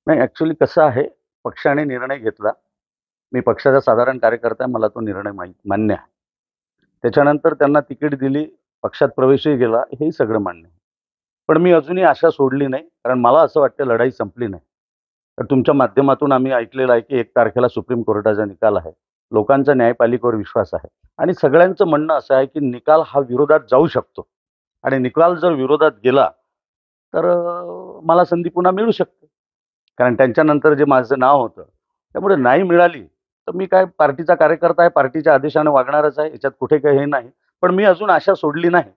नाही, ॲक्चुअली कसं आहे, पक्षाने निर्णय घेतला. मी पक्षाचा साधारण कार्यकर्ता आहे. मला तो निर्णय मान्य आहे. त्याच्यानंतर त्यांना तिकीट दिली, पक्षात प्रवेशही केला, हेही सगळं मान्य आहे. पण मी अजूनही आशा सोडली नाही. कारण मला असं वाटतं लढाई संपली नाही. तर तुमच्या माध्यमातून आम्ही ऐकलेलं आहे, की 1 तारखेला सुप्रीम कोर्टाचा निकाल आहे. लोकांचा न्यायपालिकेवर विश्वास आहे आणि सगळ्यांचं म्हणणं असं आहे, की निकाल हा विरोधात जाऊ शकतो आणि निकाल जर विरोधात गेला, तर मला संधी पुन्हा मिळू शकते. कारण त्यांच्यानंतर जे माझं नाव होतं, त्यामुळे नाही मिळाली, तर मी काय पार्टीचा कार्यकर्ता आहे, पार्टीच्या आदेशाने वागणारच आहे. याच्यात कुठे काही हे नाही. पण मी अजून आशा सोडली नाही.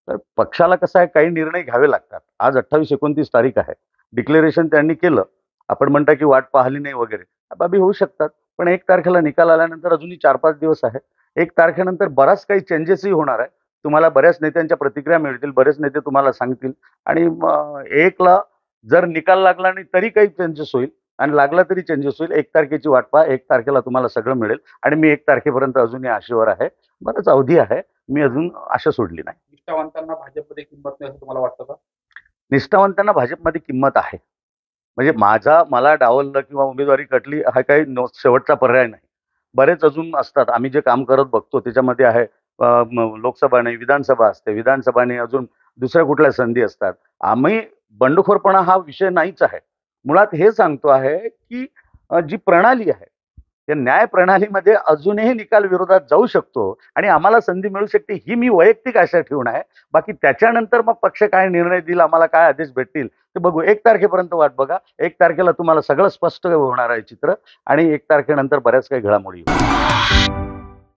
तर पक्षाला कसं आहे, काही निर्णय घ्यावे लागतात. आज 28-29 तारीख आहे. डिक्लेरेशन त्यांनी केलं. आपण म्हणता, की वाट पाहिली नाही वगैरे. ह्या बाबी होऊ शकतात. पण 1 तारखेला निकाल आल्यानंतर अजूनही 4-5 दिवस आहे. 1 तारखेनंतर बराच काही चेंजेसही होणार आहे. तुम्हाला बऱ्याच नेत्यांच्या प्रतिक्रिया मिळतील. बरेच नेते तुम्हाला सांगतील आणि 1ला जर निकाल लागला नाही तरी काही चेंजेस होईल आणि लागला तरी चेंजेस होईल. 1 तारखेची वाट पहा. 1 तारखेला तुम्हाला सगळं मिळेल आणि मी 1 तारखेपर्यंत अजूनही आशेवर आहे. बराच अवधी आहे. मी अजून आशा सोडली नाही. निष्ठावंतांना भाजपमध्ये किंमत नाही असं तुम्हाला वाटतं का? निष्ठावंतांना भाजपमध्ये किंमत आहे. म्हणजे मला डावललं किंवा उमेदवारी कटली हा काही शेवटचा पर्याय नाही. बरेच अजून असतात. आम्ही जे काम करत बघतो त्याच्यामध्ये आहे लोकसभा नाही, विधानसभा असते. विधानसभाने अजून दुसऱ्या कुठल्या संधी असतात. आम्ही बंडखोरपणा हा विषय नाहीच आहे. मुळात हे सांगतो आहे, की जी प्रणाली आहे, त्या न्याय प्रणालीमध्ये अजूनही निकाल विरोधात जाऊ शकतो आणि आम्हाला संधी मिळू शकते ही मी वैयक्तिक आशा ठेवून आहे. बाकी त्याच्यानंतर मग पक्ष काय निर्णय देईल, आम्हाला काय आदेश भेटतील ते बघू. 1 तारखेपर्यंत वाट बघा. 1 तारखेला तुम्हाला सगळं स्पष्ट होणार आहे चित्र आणि 1 तारखेनंतर बऱ्याच काही घडामोडी होईल.